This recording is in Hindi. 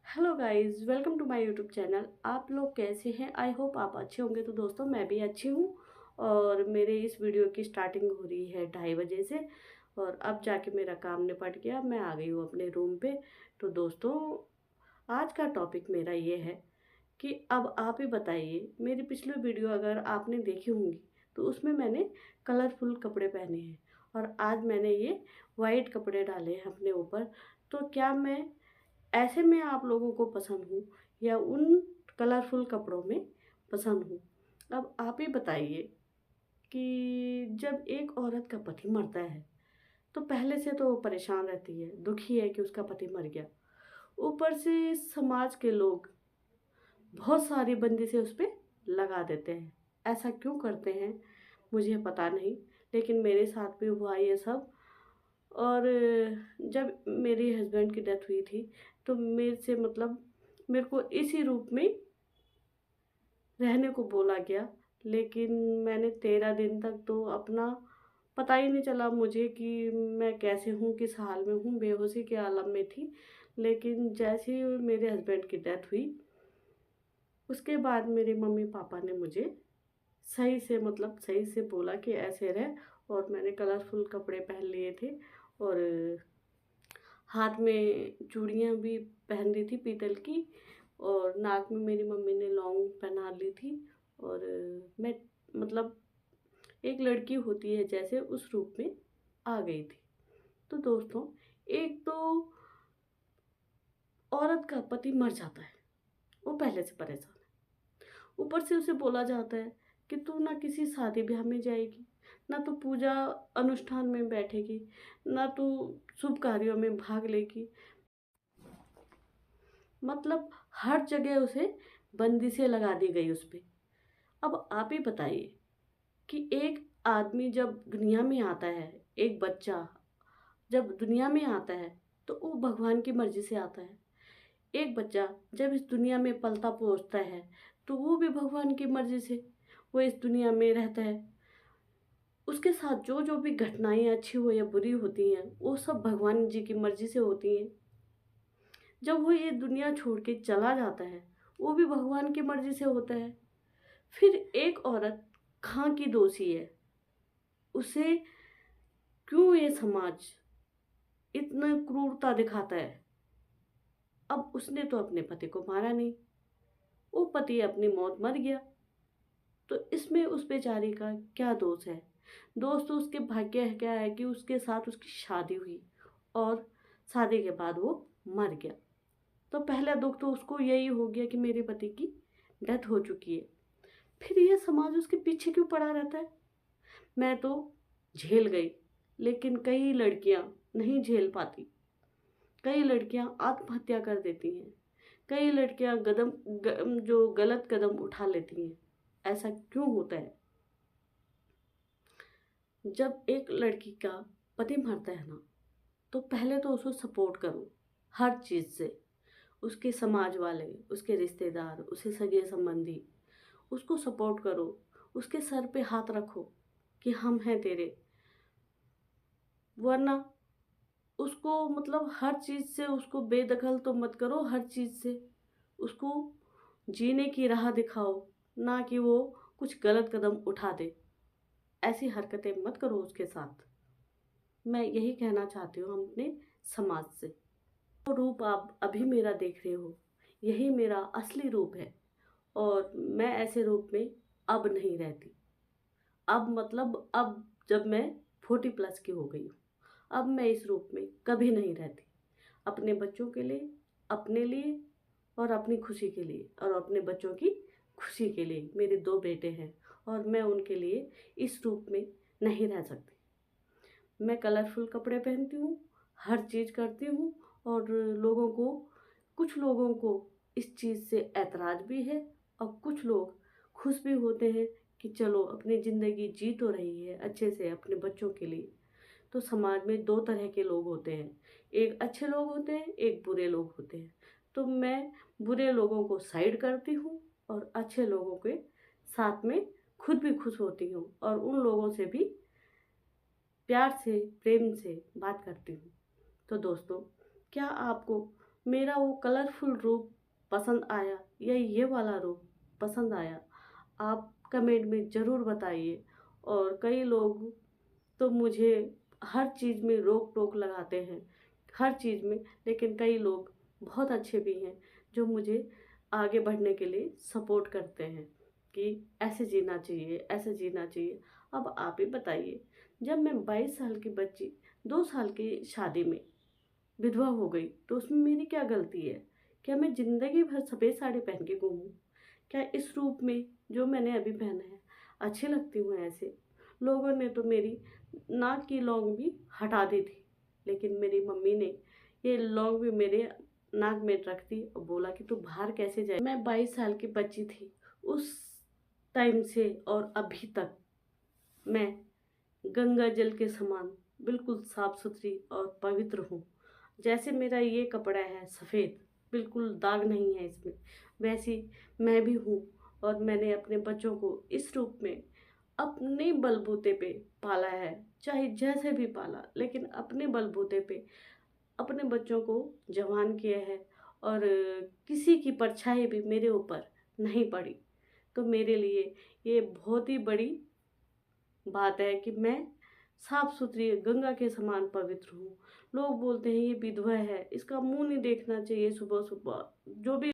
Hello guys, welcome to my YouTube channel. आप लोग कैसे हैं? आई होप आप अच्छे होंगे। तो दोस्तों, मैं भी अच्छी हूँ। और मेरे इस वीडियो की स्टार्टिंग हो रही है 2:30 बजे से। और अब जाके मेरा काम निपट गया, मैं आ गई हूँ अपने रूम पे। तो दोस्तों, आज का टॉपिक मेरा ये है कि अब आप ही बताइए, मेरी पिछली वीडियो अगर आपने देखी होंगी तो उसमें मैंने कलरफुल कपड़े पहने हैं और आज मैंने ये वाइट कपड़े डाले हैं अपने ऊपर। तो क्या मैं ऐसे में आप लोगों को पसंद हूँ या उन कलरफुल कपड़ों में पसंद हूँ? अब आप ही बताइए कि जब एक औरत का पति मरता है तो पहले से तो वो परेशान रहती है, दुखी है कि उसका पति मर गया। ऊपर से समाज के लोग बहुत सारी बंदिशें उस पे लगा देते हैं। ऐसा क्यों करते हैं मुझे पता नहीं, लेकिन मेरे साथ भी हुआ ये सब। और जब मेरे हस्बैंड की डेथ हुई थी तो मेरे से मतलब मेरे को इसी रूप में रहने को बोला गया। लेकिन मैंने 13 दिन तक तो अपना पता ही नहीं चला मुझे कि मैं कैसे हूँ, किस हाल में हूँ, बेहोशी के आलम में थी। लेकिन जैसे ही मेरे हस्बैंड की डेथ हुई उसके बाद मेरे मम्मी पापा ने मुझे सही से बोला कि ऐसे रह। और मैंने कलरफुल कपड़े पहन लिए थे और हाथ में चूड़ियाँ भी पहन ली थी पीतल की। और नाक में मेरी मम्मी ने लौंग पहना ली थी। और मैं मतलब एक लड़की होती है जैसे उस रूप में आ गई थी। तो दोस्तों, एक तो औरत का पति मर जाता है, वो पहले से परेशान है। ऊपर से उसे बोला जाता है कि तू ना किसी शादी ब्याह में जाएगी, ना तो पूजा अनुष्ठान में बैठेगी, ना तू शुभ कार्यों में भाग लेगी। मतलब हर जगह उसे बंदिशें लगा दी गई उस पे। अब आप ही बताइए कि एक आदमी जब दुनिया में आता है, एक बच्चा जब दुनिया में आता है तो वो भगवान की मर्जी से आता है। एक बच्चा जब इस दुनिया में पलता पोसता है तो वो भी भगवान की मर्जी से वो इस दुनिया में रहता है। उसके साथ जो जो भी घटनाएं अच्छी हो या बुरी होती हैं वो सब भगवान जी की मर्जी से होती हैं। जब वो ये दुनिया छोड़ के चला जाता है वो भी भगवान की मर्जी से होता है। फिर एक औरत कहाँ की दोषी है? उसे क्यों ये समाज इतना क्रूरता दिखाता है? अब उसने तो अपने पति को मारा नहीं, वो पति अपनी मौत मर गया। तो इसमें उस बेचारी का क्या दोष है? दोष तो उसके भाग्य है, क्या है कि उसके साथ उसकी शादी हुई और शादी के बाद वो मर गया। तो पहला दुख तो उसको यही हो गया कि मेरे पति की डेथ हो चुकी है। फिर ये समाज उसके पीछे क्यों पड़ा रहता है? मैं तो झेल गई, लेकिन कई लड़कियां नहीं झेल पाती। कई लड़कियां आत्महत्या कर देती हैं। कई लड़कियां जो गलत कदम उठा लेती हैं। ऐसा क्यों होता है? जब एक लड़की का पति मरता है ना, तो पहले तो उसको सपोर्ट करो हर चीज़ से। उसके समाज वाले, उसके रिश्तेदार, उसके सगे संबंधी, उसको सपोर्ट करो। उसके सर पे हाथ रखो कि हम हैं तेरे। वरना उसको मतलब हर चीज़ से उसको बेदखल तो मत करो। हर चीज़ से उसको जीने की राह दिखाओ, ना कि वो कुछ गलत कदम उठा दे। ऐसी हरकतें मत करो उसके साथ। मैं यही कहना चाहती हूँ हम अपने समाज से। जो रूप आप अभी मेरा देख रहे हो यही मेरा असली रूप है। और मैं ऐसे रूप में अब नहीं रहती। अब मतलब अब जब मैं 40+ की हो गई हूँ, अब मैं इस रूप में कभी नहीं रहती। अपने बच्चों के लिए, अपने लिए और अपनी खुशी के लिए और अपने बच्चों की खुशी के लिए। मेरे 2 बेटे हैं और मैं उनके लिए इस रूप में नहीं रह सकती। मैं कलरफुल कपड़े पहनती हूँ, हर चीज़ करती हूँ। और कुछ लोगों को इस चीज़ से ऐतराज़ भी है और कुछ लोग खुश भी होते हैं कि चलो अपनी ज़िंदगी जी तो रही है अच्छे से अपने बच्चों के लिए। तो समाज में 2 तरह के लोग होते हैं, एक अच्छे लोग होते हैं, एक बुरे लोग होते हैं। तो मैं बुरे लोगों को साइड करती हूँ और अच्छे लोगों के साथ में खुद भी खुश होती हूँ और उन लोगों से भी प्यार से प्रेम से बात करती हूँ। तो दोस्तों, क्या आपको मेरा वो कलरफुल रूप पसंद आया या ये वाला रूप पसंद आया, आप कमेंट में ज़रूर बताइए। और कई लोग तो मुझे हर चीज़ में रोक टोक लगाते हैं, हर चीज़ में, लेकिन कई लोग बहुत अच्छे भी हैं जो मुझे आगे बढ़ने के लिए सपोर्ट करते हैं कि ऐसे जीना चाहिए, ऐसे जीना चाहिए। अब आप ही बताइए, जब मैं 22 साल की बच्ची 2 साल की शादी में विधवा हो गई तो उसमें मेरी क्या गलती है? क्या मैं ज़िंदगी भर सफ़ेद साड़ी पहन के घूमूँ? क्या इस रूप में जो मैंने अभी पहना है अच्छी लगती हूँ ऐसे? लोगों ने तो मेरी नाक की लौंग भी हटा दी थी, लेकिन मेरी मम्मी ने ये लौंग भी मेरे नाक में रख दी और बोला कि तू बाहर कैसे जाए। मैं 22 साल की बच्ची थी उस टाइम से, और अभी तक मैं गंगा जल के समान बिल्कुल साफ सुथरी और पवित्र हूँ। जैसे मेरा ये कपड़ा है सफ़ेद, बिल्कुल दाग नहीं है इसमें, वैसी मैं भी हूँ। और मैंने अपने बच्चों को इस रूप में अपने बलबूते पे पाला है, चाहे जैसे भी पाला, लेकिन अपने बलबूते पे अपने बच्चों को जवान किया है। और किसी की परछाई भी मेरे ऊपर नहीं पड़ी। तो मेरे लिए ये बहुत ही बड़ी बात है कि मैं साफ सुथरी गंगा के समान पवित्र हूँ। लोग बोलते हैं ये विधवा है, इसका मुंह नहीं देखना चाहिए सुबह सुबह, जो भी